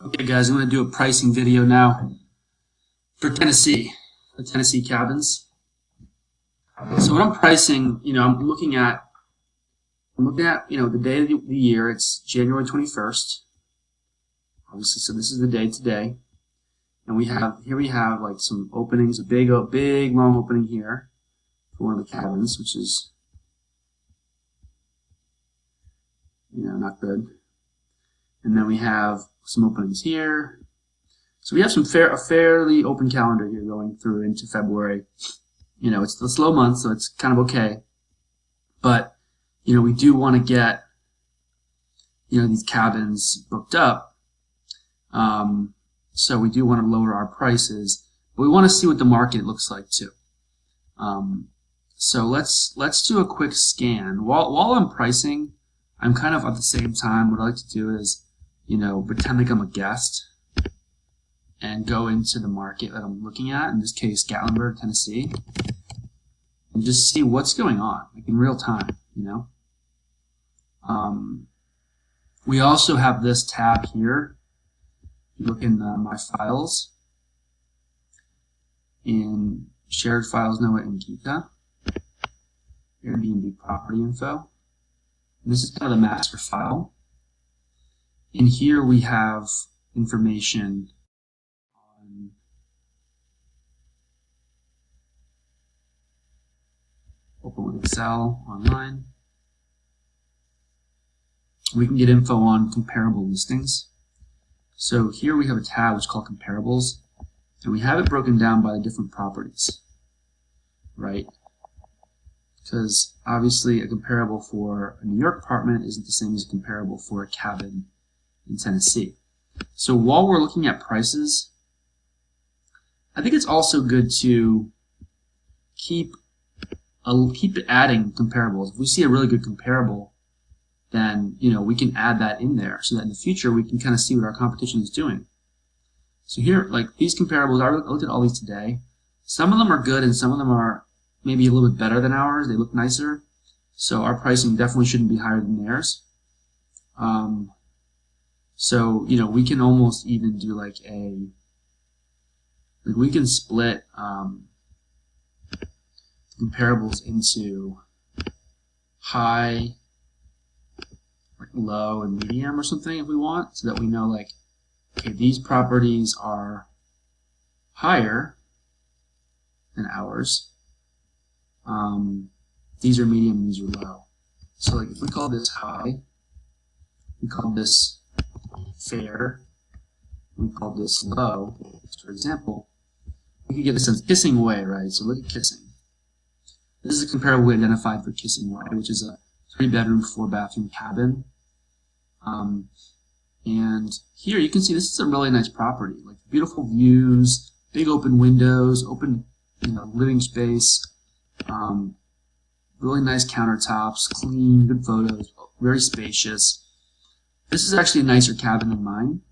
Okay guys, I'm going to do a pricing video now for Tennessee, the Tennessee cabins. So what I'm pricing, I'm looking at, the day of the year. It's January 21st. Obviously, so this is the day today. And we have like some openings, a big long opening here for one of the cabins, which is, not good. And then we have some openings here. So we have a fairly open calendar here going through into February. It's the slow month, so it's kind of okay. But, we do want to get, these cabins booked up. So we do want to lower our prices, but we want to see what the market looks like too. So let's do a quick scan. While I'm pricing, I'm kind of at the same time, what I like to do is, pretend like I'm a guest and go into the market that I'm looking at, in this case, Gatlinburg, Tennessee, and just see what's going on, like in real time, We also have this tab here. You look in my files, in shared files, Noah and Gita, Airbnb property info. And this is kind of the master file. In here we have information on open with Excel online. We can get info on comparable listings. So here we have a tab which is called comparables, and we have it broken down by the different properties, right? Because obviously a comparable for a New York apartment isn't the same as a comparable for a cabin in Tennessee. So while we're looking at prices, I think it's also good to keep adding comparables. If we see a really good comparable, then we can add that in there so that in the future we can kind of see what our competition is doing. So here, like these comparables, I looked at all these today. Some of them are good and some of them are maybe a little bit better than ours. They look nicer. So our pricing definitely shouldn't be higher than theirs. So, we can almost even do we can split comparables into high, low, and medium or something if we want, so that we know okay, these properties are higher than ours. These are medium, these are low. So if we call this high, we call this fair, we call this low, for example, we could get this as Kissing Way, right? So look at Kissing. This is a comparable we identified for Kissing Way, which is a 3-bedroom, 4-bathroom cabin. And here you can see this is a really nice property, like beautiful views, big open windows, open living space, really nice countertops, clean, good photos, very spacious. This is actually a nicer cabin than mine.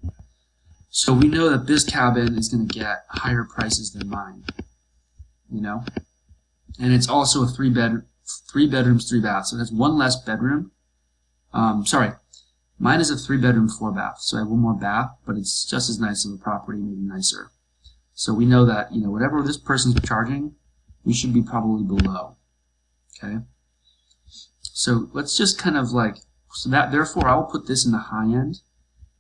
So we know that this cabin is going to get higher prices than mine, And it's also a 3 bedrooms, 3 baths. So it has one less bedroom. Sorry, mine is a 3-bedroom, 4-bath. So I have one more bath, but it's just as nice of a property, maybe nicer. So we know that, whatever this person's charging, we should be probably below. Okay? So let's just kind of therefore I will put this in the high end.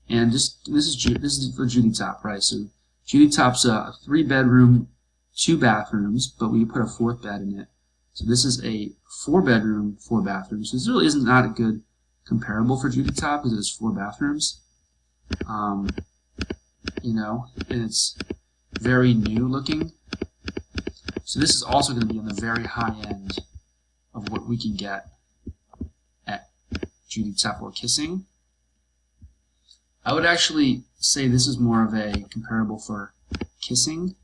And this is for Judy Top, right? So Judy Top's a 3-bedroom, 2 bathrooms, but we put a 4th bed in it. So this is a 4-bedroom, 4 bathrooms. So this really isn't not a good comparable for Judy Top because it's 4 bathrooms. And it's very new looking. So this is also going to be on the very high end of what we can get at Judy Top or Kissing. I would actually say this is more of a comparable for Kissing,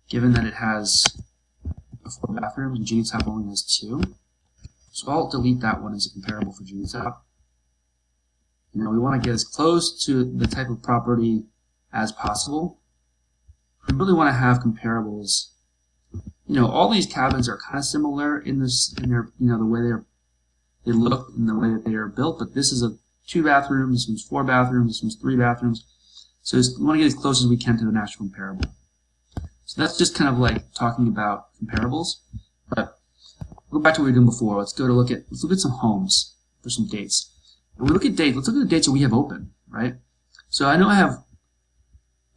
given that it has 4 bathrooms and Judy Top only has 2. So I'll delete that one as a comparable for Judy Top. We want to get as close to the type of property as possible. We really want to have comparables. All these cabins are kind of similar in their the way they look and the way that they are built, but this is a 2 bathrooms, this one's 4 bathrooms, this one's 3 bathrooms. So we want to get as close as we can to the national comparable. So that's just kind of like talking about comparables. But we'll go back to what we were doing before. Let's look at some homes for some dates. When we look at dates, let's look at the dates that we have open, right? So I know I have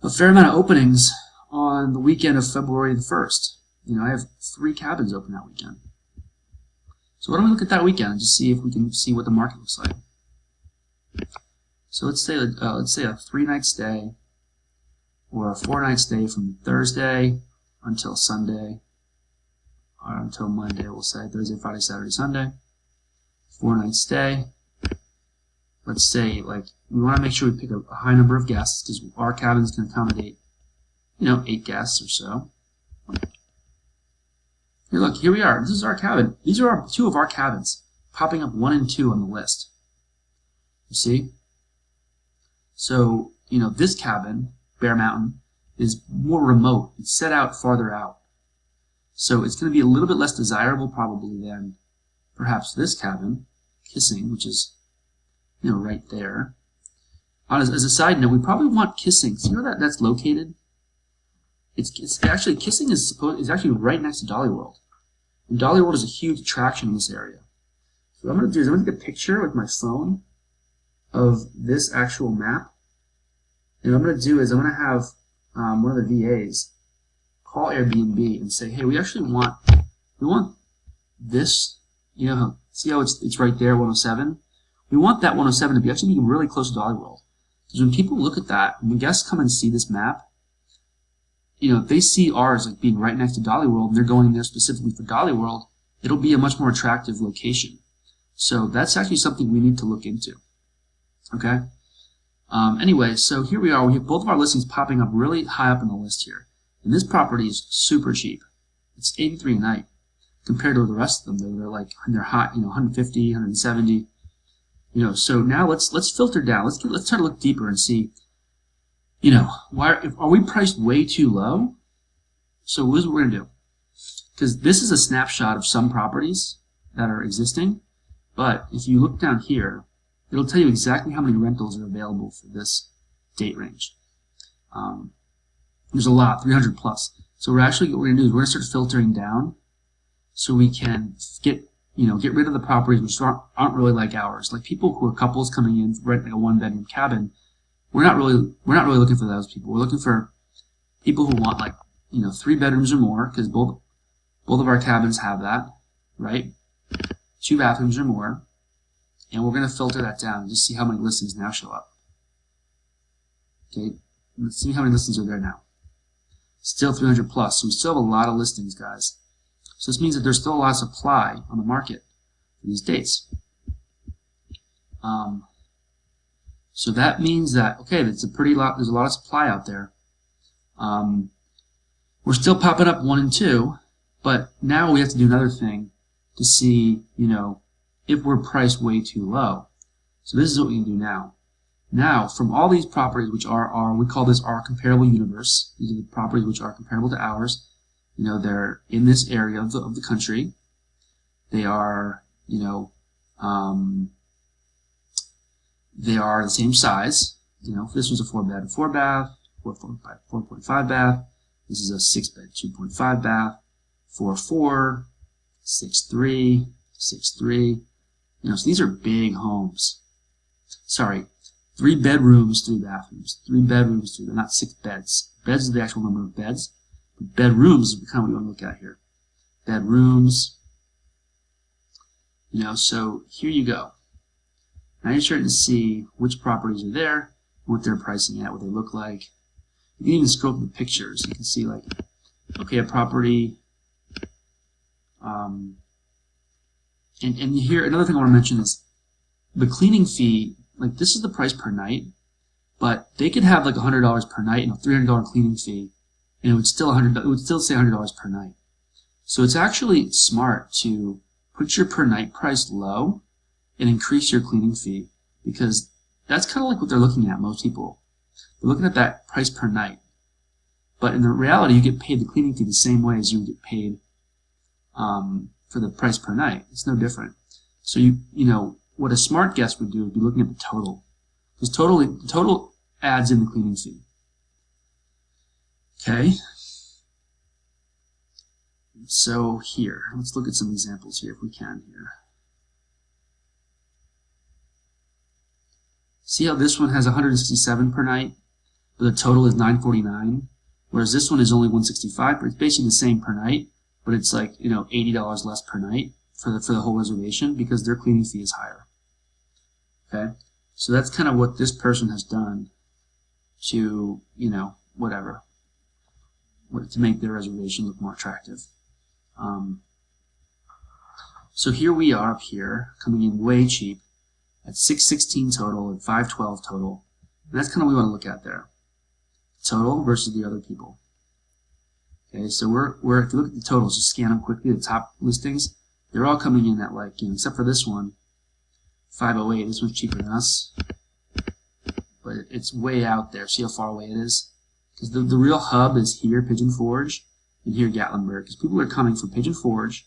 a fair amount of openings on the weekend of February the 1st. I have 3 cabins open that weekend. So why don't we look at that weekend and just see if we can see what the market looks like. So let's say a 3-night stay or a 4-night stay from Thursday until Sunday, or until Monday, we'll say Thursday, Friday, Saturday, Sunday. 4-night stay. Let's say we want to make sure we pick a high number of guests because our cabins can accommodate 8 guests or so. Here, look, here we are. This is our cabin. These are 2 of our cabins popping up 1 and 2 on the list. You see? So, this cabin, Bear Mountain, is more remote. It's set out farther out. So it's going to be a little bit less desirable probably than perhaps this cabin, Kissing, which is, right there. As a side note, we probably want Kissing. See where that's located? It's actually, Kissing is actually right next to Dolly World. And Dolly World is a huge attraction in this area. So what I'm going to do is I'm going to take a picture with my phone of this actual map. And what I'm going to do is I'm going to have one of the VAs call Airbnb and say, hey, we want this, see how it's right there, 107? We want that 107 to be actually really close to Dolly World. Because when people look at that, when guests come and see this map, if they see ours being right next to Dolly World and they're going there specifically for Dolly World, it'll be a much more attractive location. So that's actually something we need to look into. Okay? Anyway, so here we are. We have both of our listings popping up really high up on the list here. And this property is super cheap. It's $83 a night compared to the rest of them. They're high, $150, $170. So now let's filter down. Let's try to look deeper and see, are we priced way too low? So this is what we're gonna do. Because this is a snapshot of some properties that are existing, but if you look down here, it'll tell you exactly how many rentals are available for this date range. There's a lot, 300 plus. So what we're going to do is we're going to start filtering down so we can get rid of the properties which aren't really like ours. Like people who are couples coming in, renting a 1-bedroom cabin, we're not really looking for those people. We're looking for people who want 3 bedrooms or more, because both of our cabins have that, right? 2 bathrooms or more. And we're going to filter that down and just see how many listings now show up. Okay, let's see how many listings are there now. Still 300 plus, so we still have a lot of listings, guys. So this means that there's still a lot of supply on the market for these dates. So that means that, okay, there's a lot of supply out there. We're still popping up 1 and 2, but now we have to do another thing to see, if we're priced way too low. So this is what we can do now. Now, from all these properties which we call this our comparable universe. These are the properties which are comparable to ours. They're in this area of the country. They are, they are the same size. If this was a 4-bed, 4-bath, 4.5 bath. This is a 6-bed, 2.5 bath, 4.4, 6.3, 6.3. So these are big homes. Sorry, 3 bedrooms, 3 bathrooms. 3 bedrooms, 3, not 6 beds. Beds is the actual number of beds. But bedrooms is kind of what we want to look at here. Bedrooms. So here you go. Now you're starting to see which properties are there, what they're pricing at, what they look like. You can even scroll through the pictures. You can see okay, a property. And here, another thing I want to mention is the cleaning fee. This is the price per night, but they could have $100 per night and a $300 cleaning fee, and it would still say $100 per night. So it's actually smart to put your per night price low and increase your cleaning fee, because that's kind of like what they're looking at. Most people, they're looking at that price per night, but in the reality, you get paid the cleaning fee the same way as you would get paid for the price per night. It's no different. So what a smart guest would do would be looking at the total. Because the total adds in the cleaning fee. Okay. So here, let's look at some examples here if we can here. See how this one has 167 per night, but the total is 949, whereas this one is only 165. But it's basically the same per night, but it's like, you know, $80 less per night for the whole reservation because their cleaning fee is higher. Okay, so that's kind of what this person has done to, you know, whatever, to make their reservation look more attractive. So here we are up here, coming in way cheap at 616 total and 512 total. And that's kind of what we want to look at there. Total versus the other people. Okay, so we're if you look at the totals, just scan them quickly, the top listings, they're all coming in at like, you know, except for this one, 508. This one's cheaper than us. But it's way out there. See how far away it is? Because the real hub is here, Pigeon Forge, and here, Gatlinburg. Because people are coming for Pigeon Forge,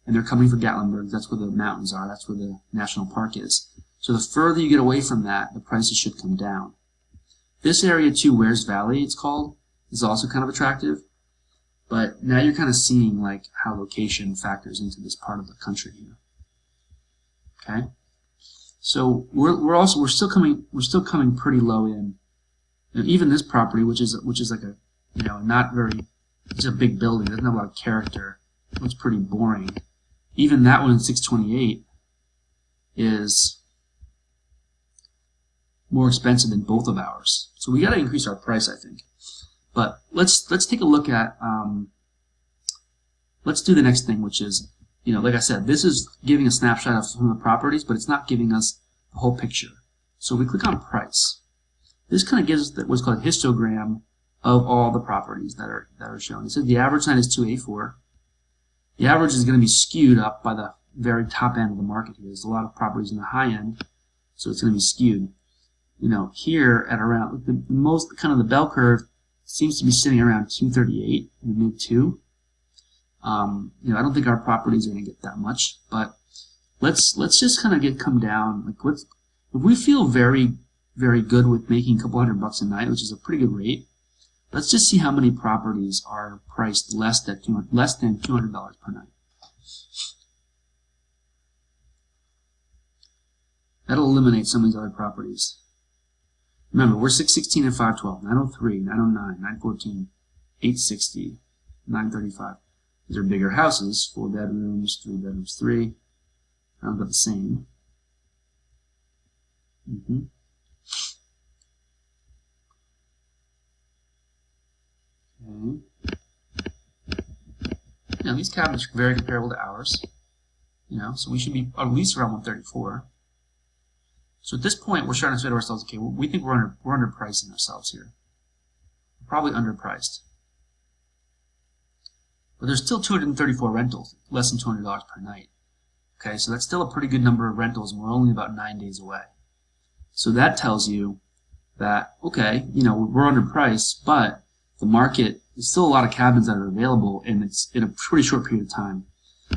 and they're coming for Gatlinburg. That's where the mountains are. That's where the national park is. So the further you get away from that, the prices should come down. This area too, Wares Valley, it's called, is also kind of attractive. But now you're kind of seeing like how location factors into this part of the country here. Okay, so we're still coming pretty low in. And even this property, which is like a, you know, not very, it's a big building, doesn't have a lot of character, it looks pretty boring. Even that one in 628 is more expensive than both of ours. So we got to increase our price, I think. But let's take a look at let's do the next thing, which is, you know, like I said, this is giving a snapshot of some of the properties, but it's not giving us the whole picture. So we click on price. This kind of gives us what's called a histogram of all the properties that are shown. It says the average sign is 284. The average is going to be skewed up by the very top end of the market here. There's a lot of properties in the high end, so it's going to be skewed. You know, here at around the most, kind of the bell curve seems to be sitting around 238 in the mid 2. You know, I don't think our properties are going to get that much, but let's just kind of come down. Like, if we feel very good with making a couple $100 a night, which is a pretty good rate, let's just see how many properties are priced less than $200 per night. That'll eliminate some of these other properties. Remember, we're 616 and 512, 903, 909, 914, 860, 935. These are bigger houses, 4 bedrooms, 3 bedrooms, 3. Around about the same. Okay. Now these cabinets are very comparable to ours. You know, so we should be at least around 134. So at this point, we're starting to say to ourselves, okay, we think we're underpricing ourselves here. We're probably underpriced. But there's still 234 rentals, less than $200 per night. Okay, so that's still a pretty good number of rentals, and we're only about 9 days away. So that tells you that, okay, you know, we're underpriced, but the market, there's still a lot of cabins that are available, and it's in a pretty short period of time.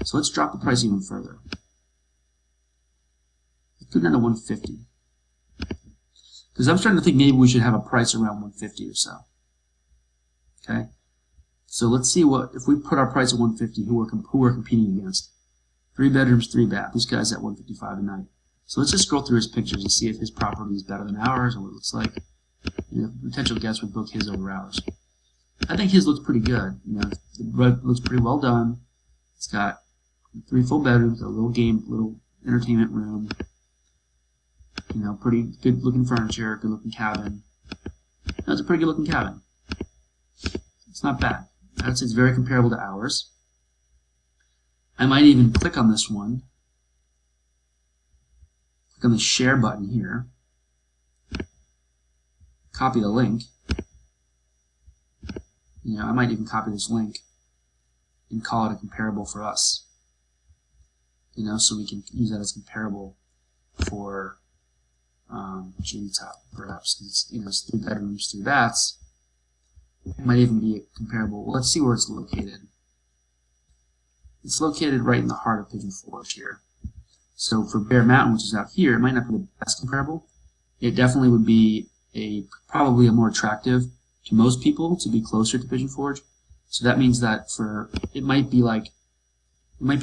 So let's drop the price even further. Let's go down to 150. Because I'm starting to think maybe we should have a price around 150 or so. Okay? So let's see what, if we put our price at 150, who we're competing against. 3 bedrooms, 3 bath. This guy's at 155 a night. So let's just scroll through his pictures and see if his property is better than ours or what it looks like. You know, potential guess would book his over ours. I think his looks pretty good. You know, it looks pretty well done. It's got 3 full bedrooms, a little entertainment room. You know, pretty good looking furniture, good looking cabin. That's a pretty good looking cabin. It's not bad. I'd say it's very comparable to ours. I might even click on this one. Click on the share button here. Copy the link. You know, I might even copy this link and call it a comparable for us. You know, so we can use that as comparable for Top, perhaps. It's, you know, it's 3 bedrooms, 3 baths. It might even be comparable. Well, let's see where it's located. It's located right in the heart of Pigeon Forge here. So for Bear Mountain, which is out here, it might not be the best comparable. It definitely would be probably a more attractive to most people to be closer to Pigeon Forge. So that means that it might be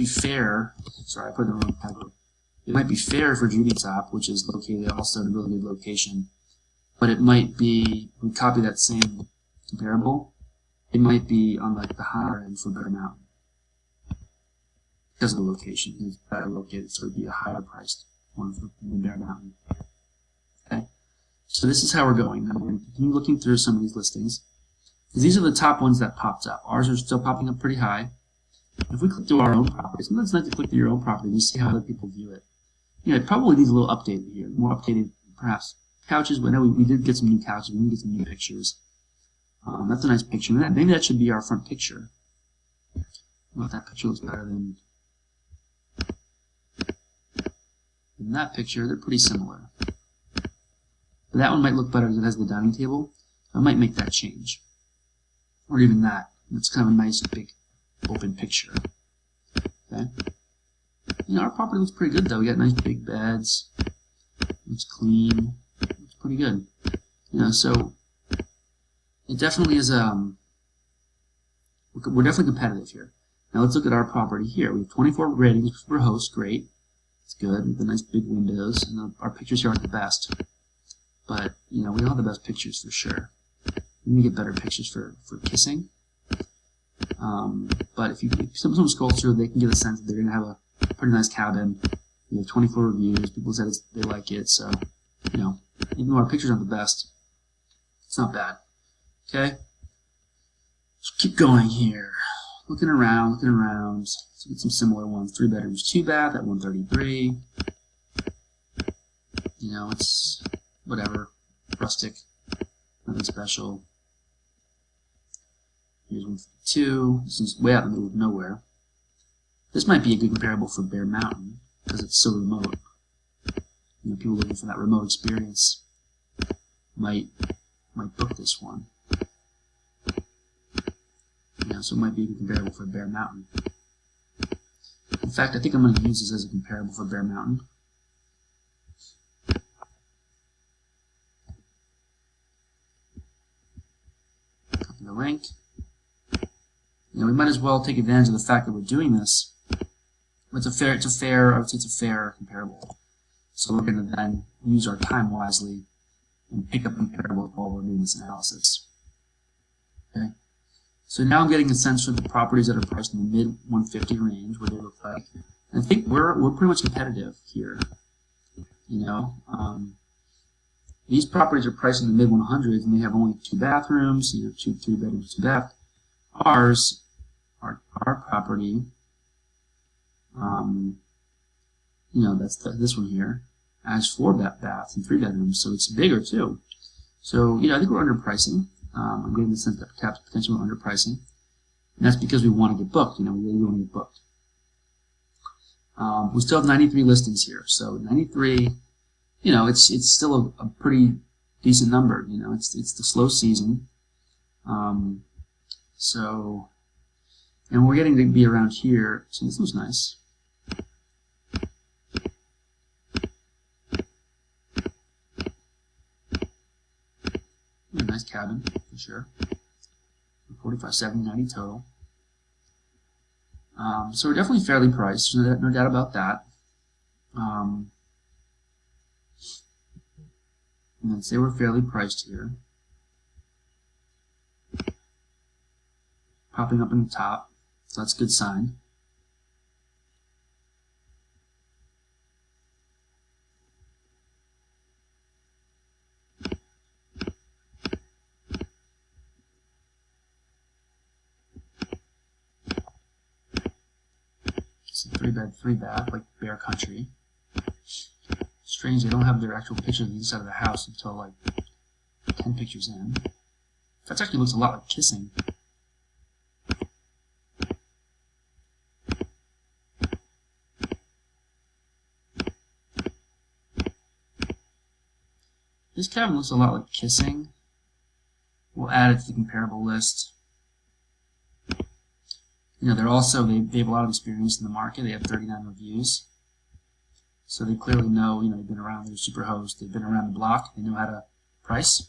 fair. Sorry, I put it in the wrong category. It might be fair for Judy Top, which is located also in a really good location, but it might be, we copy that same comparable, it might be on like the higher end for Bear Mountain because of the location. It's better located, so it would be a higher priced one for Bear Mountain. Okay, so this is how we're going. Now we're going to continue looking through some of these listings, because these are the top ones that popped up. Ours are still popping up pretty high. If we click through our own property, sometimes it's nice to click through your own property and see how other people view it. You know, it probably needs a little updated here, more updated, perhaps. Couches, but I know we did get some new couches, we did get some new pictures. That's a nice picture. Maybe that should be our front picture. Well, that picture looks better than that picture. They're pretty similar. But that one might look better because it has the dining table. I might make that change. Or even that. It's kind of a nice, big, open picture. Okay. You know, our property looks pretty good though. We got nice big beds. It's clean. It's pretty good. You know, so it definitely is. We're definitely competitive here. Now let's look at our property here. We have 24 ratings for host. Great. It's good. With the nice big windows, and our pictures here aren't the best. But you know, we don't have the best pictures for sure. We need to get better pictures for kissing. But if someone scrolls through, they can get a sense that they're going to have a pretty nice cabin. We have 24 reviews. People said they like it, so you know, even though our pictures aren't the best, it's not bad. Okay, let's keep going here. Looking around. Let's get some similar ones. 3 bedrooms, 2 bath at 133. You know, it's whatever, rustic, nothing special. Here's 152. This is way out in the middle of nowhere. This might be a good comparable for Bear Mountain because it's so remote. You know, people looking for that remote experience might book this one. You know, so it might be a good comparable for Bear Mountain. In fact, I think I'm going to use this as a comparable for Bear Mountain. Copy the link. You know, we might as well take advantage of the fact that we're doing this. It's a fair, I would say it's a fair comparable. So we're going to then use our time wisely and pick up a comparable while we're doing this analysis. Okay. So now I'm getting a sense for the properties that are priced in the mid 150 range, what they look like. And I think we're pretty much competitive here. You know, these properties are priced in the mid 100s, and they have only 2 bathrooms. You have 3 bedrooms, 2 baths. Ours, our property, you know, that's this one here, has 4 baths and 3 bedrooms, so it's bigger too. So, you know, I think we're underpricing. I'm getting the sense that perhaps potentially we're underpricing, and that's because we want to get booked. You know, we really want to get booked. We still have 93 listings here, so 93. You know, it's still a pretty decent number. You know, it's the slow season. So, and we're getting to be around here, so this looks nice. A nice cabin, for sure. 45, 70, 90 total. So we're definitely fairly priced, no doubt about that. And then say we're fairly priced here. Popping up in the top, so that's a good sign. It's a 3-bed, 3-bath, like Bear Country. Strange, they don't have their actual picture of the inside of the house until like 10 pictures in. That actually looks a lot like kissing. This cabin looks a lot like kissing. We'll add it to the comparable list. You know, they have a lot of experience in the market. They have 39 reviews. So they clearly know, you know, they've been around, they're Superhost, they've been around the block, they know how to price.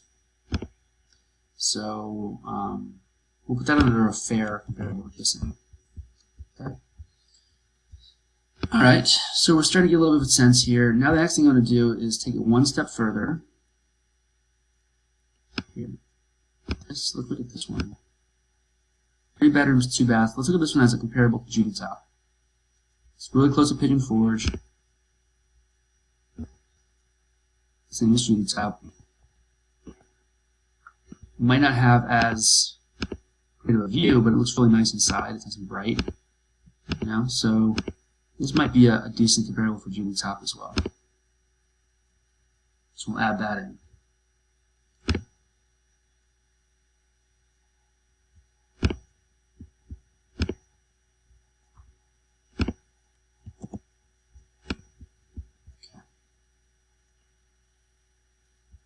So we'll put that under a fair comparable to kissing. Okay. All right, so we're starting to get a little bit of sense here. Now the next thing I'm going to do is take it one step further. Here. Let's look at this one. 3 bedrooms, 2 baths. Let's look at this one as a comparable to Judy Top. It's really close to Pigeon Forge. Same as Judy Top. Might not have as great of a view, but it looks really nice inside. It's nice and bright. You know, so this might be a decent comparable for Judy Top as well. So we'll add that in.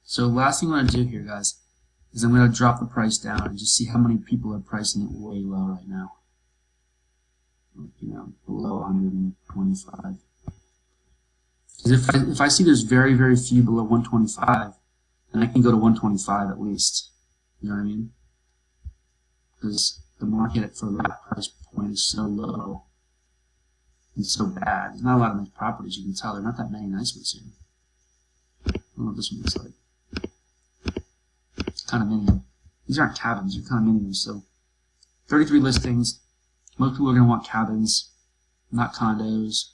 So last thing I'm going to do here, guys, is I'm going to drop the price down and just see how many people are pricing it way low right now. You know, below 125. Because if I see there's very, very few below 125, then I can go to 125 at least. You know what I mean? Because the market for that price point is so low and so bad. There's not a lot of nice properties. You can tell there are not that many nice ones here. I don't know what this one looks like. Condominium. These aren't cabins, they're condominiums. So 33 listings. Most people are going to want cabins, not condos.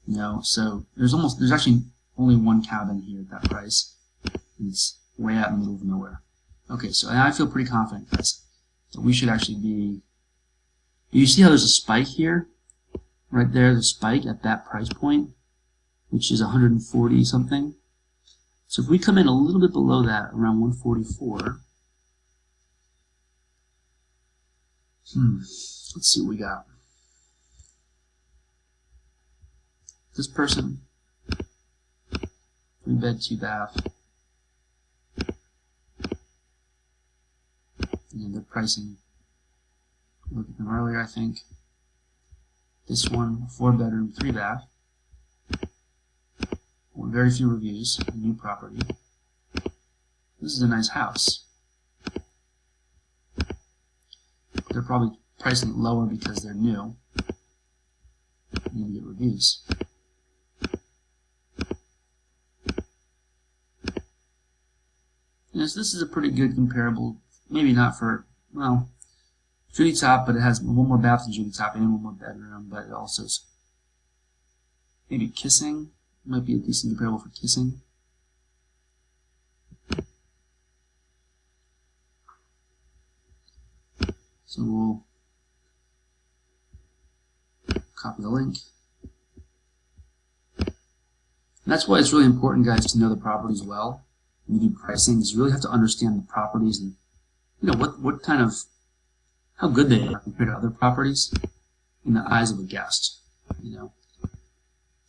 You know, so there's actually only one cabin here at that price. And it's way out in the middle of nowhere. Okay, so I feel pretty confident, guys, that we should actually be. You see how there's a spike here? Right there, the spike at that price point, which is 140 something. So if we come in a little bit below that, around 144, let's see what we got. This person, 3 bed, 2 bath, and they're pricing. Look at them earlier, I think. This one, 4 bedroom, 3 bath. Very few reviews, a new property. This is a nice house. They're probably pricing it lower because they're new. You need to get reviews. Yes, this is a pretty good comparable. Maybe not for, well, Judy Top, but it has one more bath than Judy Top and one more bedroom, but it also is maybe Kissing. Might be a decent comparable for Kissing. So we'll copy the link. And that's why it's really important, guys, to know the properties well when you do pricing, because you really have to understand the properties and, you know, what kind of, how good they are compared to other properties in the eyes of a guest, you know.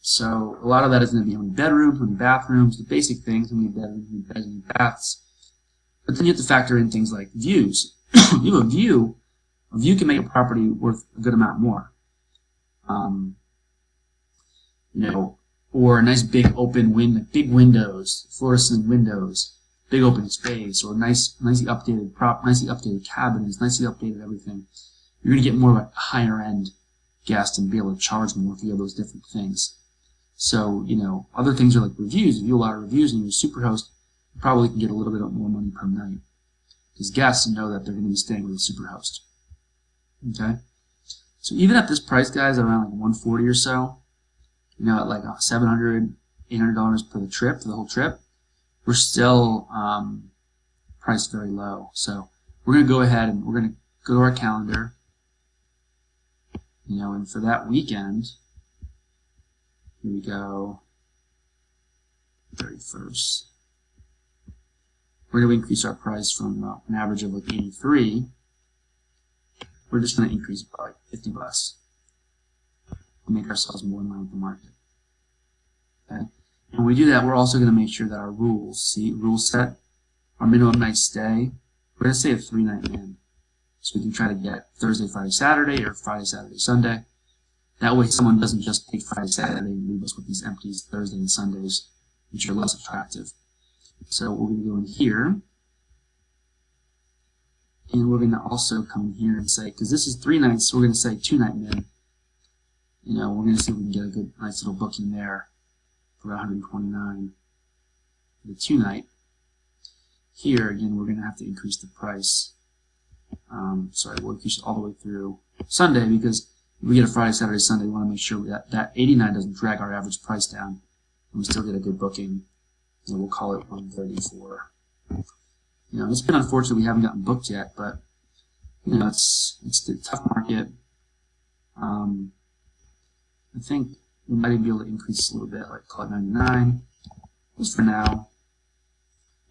So a lot of that is going to be how many bedrooms, how many bathrooms, the basic things, how many bedrooms, how many beds, how many baths. But then you have to factor in things like views. You have a view can make a property worth a good amount more. You know, or a nice big open big windows, fluorescent windows, big open space, or nicely updated cabinets, nicely updated everything. You're going to get more of a higher end guest and be able to charge more if you have those different things. So, you know, other things are like reviews. If you do a lot of reviews and you're a superhost, you probably can get a little bit more money per night. Because guests know that they're going to be staying with a superhost. Okay? So even at this price, guys, around like 140 or so, you know, at like $700, $800 per the trip, for the whole trip, we're still priced very low. So we're going to go ahead and we're going to go to our calendar, you know, and for that weekend, here we go, 31st. We're going to increase our price from an average of like 83. We're just going to increase it by like 50 bucks to make ourselves more in line with the market. Okay? And when we do that, we're also going to make sure that our rules, rule set, our minimum night stay, we're going to say a 3-night min. So we can try to get Thursday, Friday, Saturday, or Friday, Saturday, Sunday. That way someone doesn't just take Friday, Saturday and leave us with these empty Thursday and Sundays, which are less attractive. So we're going to go in here, and we're going to also come in here and say, because this is 3 nights, so we're going to say 2-night min. You know, we're going to see if we can get a good, nice little booking there for 129 for the 2-night. Here, again, we're going to have to increase the price. Sorry, we'll increase it all the way through Sunday, because if we get a Friday, Saturday, Sunday, we want to make sure that 89 doesn't drag our average price down, and we still get a good booking. And we'll call it 134. You know, it's been unfortunate we haven't gotten booked yet, but you know, it's a tough market. I think we might be able to increase a little bit, like call it 99, just for now.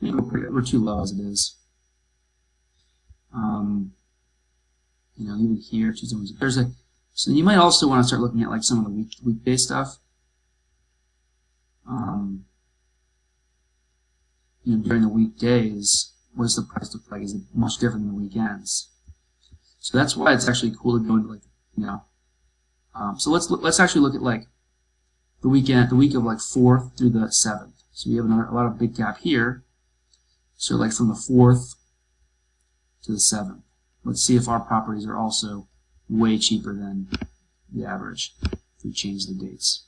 I think we're too low as it is. You know, even here, Tuesday, Wednesday, Thursday. So you might also want to start looking at like some of the weekday stuff. You know, during the weekdays, what does the price look like? Is it much different than the weekends? So that's why it's actually cool to go into, like, you know. So let's actually look at like the week of like 4th through the 7th. So we have a lot of big gap here. So like from the 4th to the 7th. Let's see if our properties are also way cheaper than the average if we change the dates.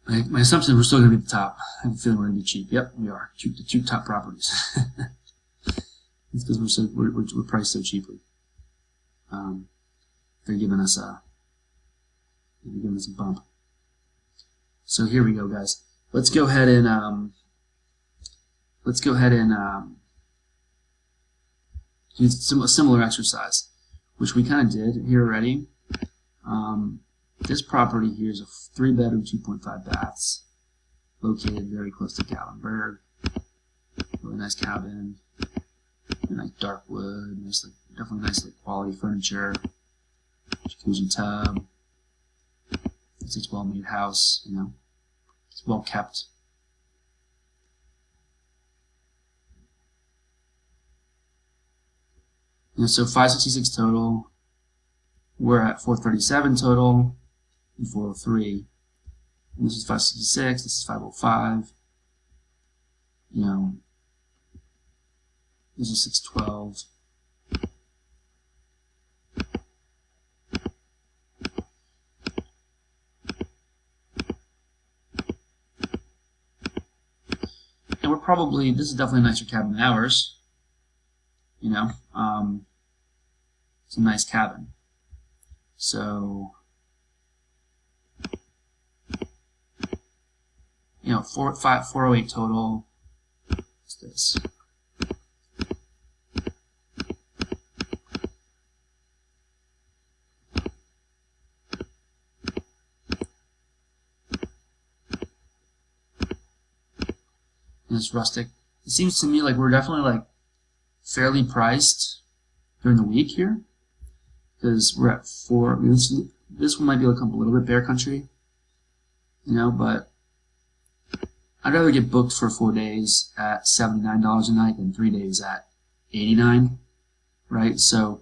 My assumption is we're still going to be at the top. I have a feeling we're going to be cheap. Yep, we are. The 2 top properties. It's because we're priced so cheaply. They're giving us a bump. So here we go, guys. Let's go ahead and do a similar exercise, which we kind of did here already. This property here is a 3-bedroom, 2.5 baths, located very close to Gatlinburg. Really nice cabin, nice dark wood, nice, definitely nice quality furniture, jacuzzi tub. It's a well-made house, you know. It's well kept. You know, so 566 total. We're at 437 total and 403. And this is 566. This is 505. You know, this is 612. And we're probably, this is definitely a nicer cabin than ours. You know, it's a nice cabin. So, you know, 408 total. What's this? And it's rustic. It seems to me like we're definitely like fairly priced during the week here, because we're at 4. I mean, this one might be like a little bit bear country, you know, but I'd rather get booked for 4 days at $79 a night than 3 days at $89, right? So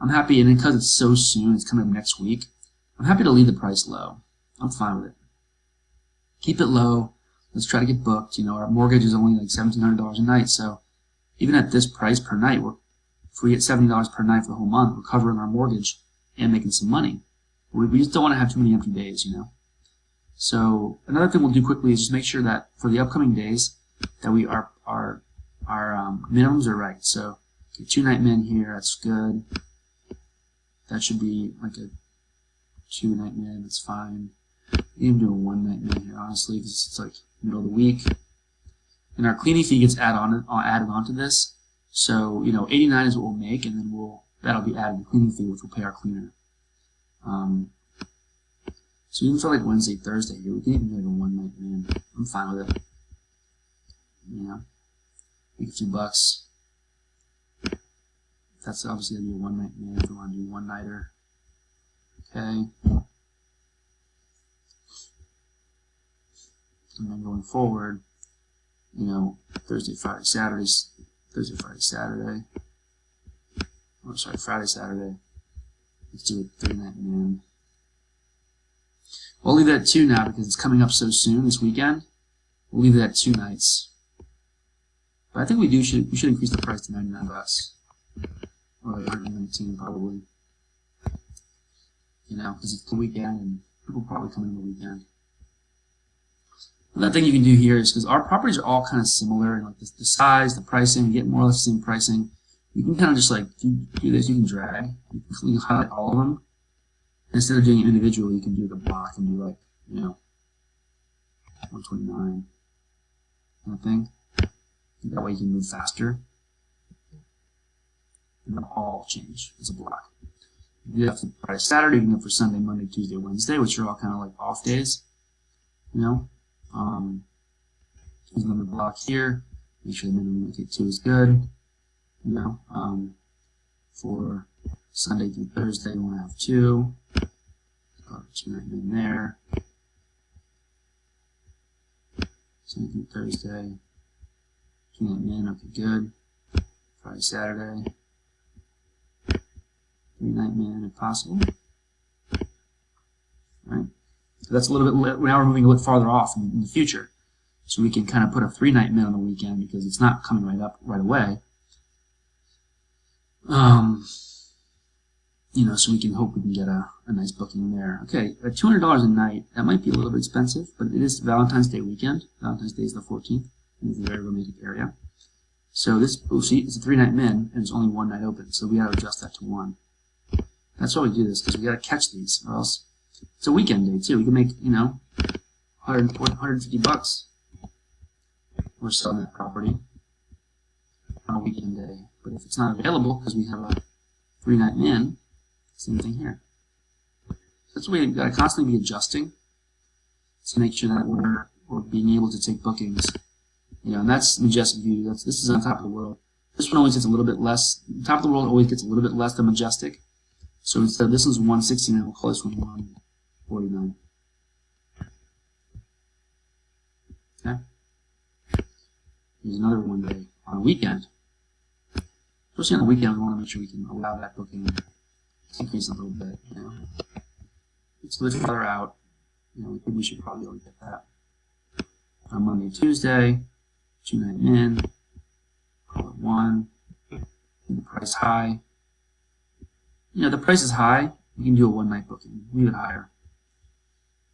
I'm happy, and because it's so soon, it's coming up next week, I'm happy to leave the price low. I'm fine with it. Keep it low. Let's try to get booked. You know, our mortgage is only like $1,700 a night, so even at this price per night, if we get $70 per night for the whole month, we're covering our mortgage and making some money. We just don't want to have too many empty days, you know. So another thing we'll do quickly is just make sure that for the upcoming days that our minimums are right. So okay, 2-night min here, that's good. That should be like a 2-night min, that's fine. You can do a 1-night min here, honestly, because it's like middle of the week. And our cleaning fee gets added onto this. So, you know, 89 is what we'll make, and then that'll be added to the cleaning fee, which will pay our cleaner. So even for like Wednesday, Thursday here, we can even do like a 1-night min. I'm fine with it. You know, make a few bucks. That's obviously gonna be a 1-night min if we want to do 1-nighter. Okay. And then going forward, you know, Thursday, Friday, Saturday. Oh, sorry, Friday, Saturday. Let's do a 3-night min. We'll leave it at 2 now because it's coming up so soon this weekend. We'll leave it at 2 nights. But I think we should increase the price to 99 bucks. Or 119 probably. You know, because it's the weekend and people probably come in the weekend. Another thing you can do here is, because our properties are all kind of similar, and like the size, the pricing, you get more or less the same pricing. You can kind of just like, if you do this, you can drag. You can highlight all of them. Instead of doing it individually, you can do the block and do like, you know, 129 kind of thing. That way you can move faster. And they'll all change as a block. You have to Friday, Saturday, you can go for Sunday, Monday, Tuesday, Wednesday, which are all kind of like off days. You know? Here's another block here. Make sure the minimum K2 is good. You know? For Sunday through Thursday, you want to have 2. Got 2 in there. Sunday through Thursday. 2 in, okay, good. Friday, Saturday. 3-night min if possible. Right? So that's a little bit, now we're moving a little farther off in the future. So we can kind of put a 3-night min on the weekend because it's not coming right up right away. You know, so we can hope we can get a nice booking there. Okay, at $200 a night, that might be a little bit expensive, but it is Valentine's Day weekend. Valentine's Day is the 14th, and it's a very romantic area. So this, see, it's a 3-night min, and it's only 1 night open, so we got to adjust that to 1. That's why we do this, because we got to catch these, or else it's a weekend day too. We can make, you know, 150 bucks. We're selling that property on a weekend day. But if it's not available because we have a 3-night min, same thing here. That's why we've got to constantly be adjusting to make sure that we're being able to take bookings. You know, and that's Majestic View. This is on top of the world. This one always gets a little bit less. Top of the world always gets a little bit less than Majestic. So instead, this one's 169. We'll call this one 149. Okay. Here's another one day on a weekend. Especially on the weekend, we want to make sure we can allow that booking to increase a little bit. You know, it's a little farther out. You know, we think we should probably be able to get that. On Monday, Tuesday, 2-night min. Call it 1. Keep the price high. You know, the price is high. You can do a 1-night booking. Leave it higher.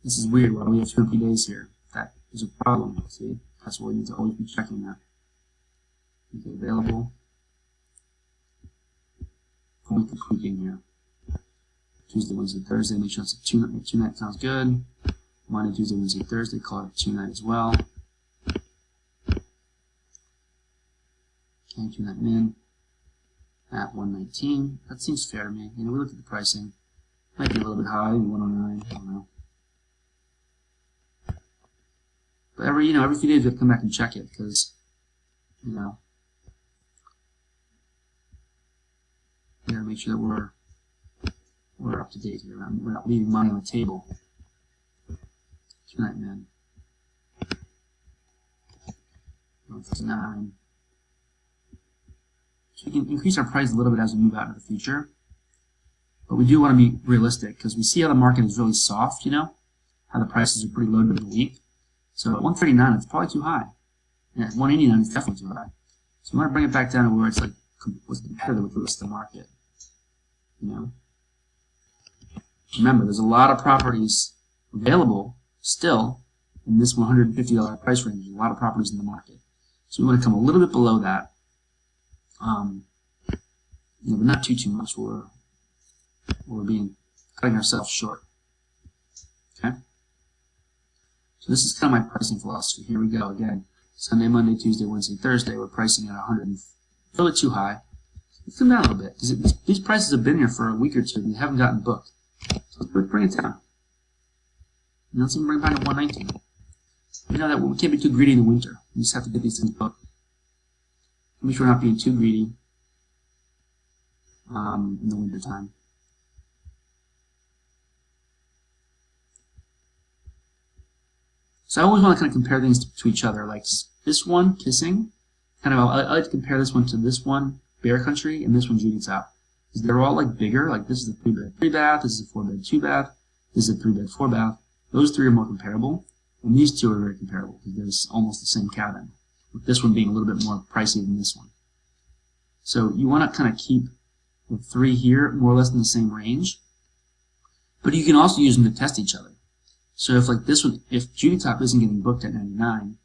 This is weird. Why we have 2 empty days here? That is a problem. See, that's what we need to always be checking that. Okay, available. We can tweak in here. Tuesday, Wednesday, Thursday. Make sure it's a 2-night. Sounds good. Monday, Tuesday, Wednesday, Thursday. Call it a 2-night as well. Okay, 2-night min at 119. That seems fair to me. You know, we looked at the pricing. Might be a little bit high, 109. I don't know. But every few days we have to come back and check it because, you know, we gotta make sure that we're up to date here. We're not leaving money on the table. 2-night min. 159. So we can increase our price a little bit as we move out into the future. But we do want to be realistic because we see how the market is really soft, you know, how the prices are pretty low during the week. So at 139, it's probably too high. And at 189, it's definitely too high. So we want to bring it back down to where it's like was competitive with the rest of the market. You know, remember, there's a lot of properties available still in this $150 price range. There's a lot of properties in the market, so we want to come a little bit below that. You know, but not too much. We're cutting ourselves short. Okay. So this is kind of my pricing philosophy. Here we go again. Sunday, Monday, Tuesday, Wednesday, Thursday. We're pricing at 100. A little bit too high. Let's come down a little bit. These prices have been here for a week or two. We haven't gotten booked. So let's bring it down. And let's even bring it back to 119. You know that we can't be too greedy in the winter. We just have to get these things booked. Make sure we're not being too greedy in the winter time. So I always want to kind of compare things to each other. Like this one, Kissing. I like to compare this one to this one, Bear Country, and this one, Judy's Out. Because they're all like bigger. Like this is a 3-bed 3-bath, this is a 4-bed 2-bath, this is a 3-bed 4-bath. Those three are more comparable, and these two are very comparable because there's almost the same cow then, with this one being a little bit more pricey than this one. So you want to kind of keep the three here more or less in the same range, but you can also use them to test each other. So if like this one, if Judy Top isn't getting booked at 99,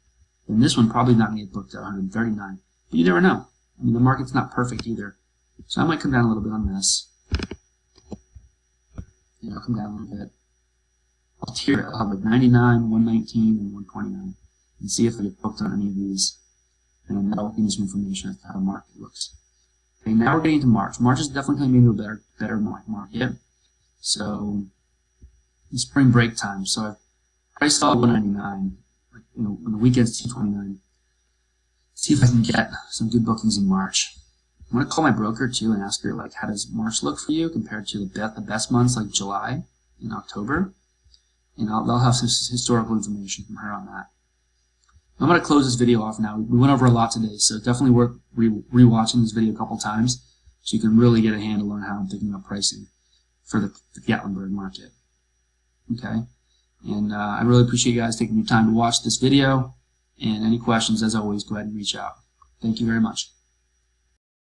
then this one probably not going to get booked at 139. But you never know. I mean, the market's not perfect either. So I might come down a little bit on this. You know, come down a little bit. I'll tier it. I'll have like 99, 119, and 129, and see if I get booked on any of these. And then that'll give me some information as to how the market looks. Okay, now we're getting to March. March is definitely coming into a better market. So, it's spring break time. So I've priced all 199. You know, on the weekends 229. See if I can get some good bookings in March. I'm going to call my broker too and ask her, like, how does March look for you compared to the best months like July and October? And they'll have some historical information from her on that. I'm going to close this video off now. We went over a lot today, so definitely worth re-watching this video a couple times so you can really get a handle on how I'm thinking about pricing for the Gatlinburg market. Okay? And I really appreciate you guys taking your time to watch this video. And any questions, as always, go ahead and reach out. Thank you very much.